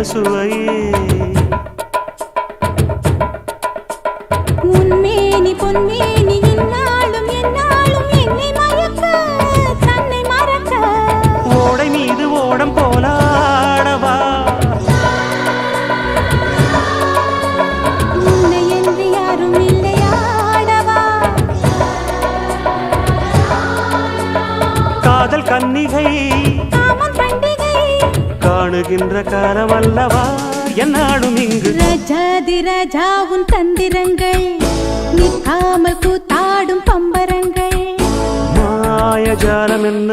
சுவையே உன்மேனி பொன்மேனி இந்நாளும் எந்நாளும் என்னை மயக்க தன்னை மறக்க ஓடை மீது ஓடம் போலாடவா உன்னை என்று யாரும் இல்லையாடவா காதல் கன்னிகை காமம் பண்டிகை காணுகின்ற காலமல்லவா என்னாடும் இங்கு ரஜாதி ராஜாவும் தந்திரங்கள் நிற்காமல் கூத்தாடும் பம்பரங்கள் மாயஜாலம் என்ன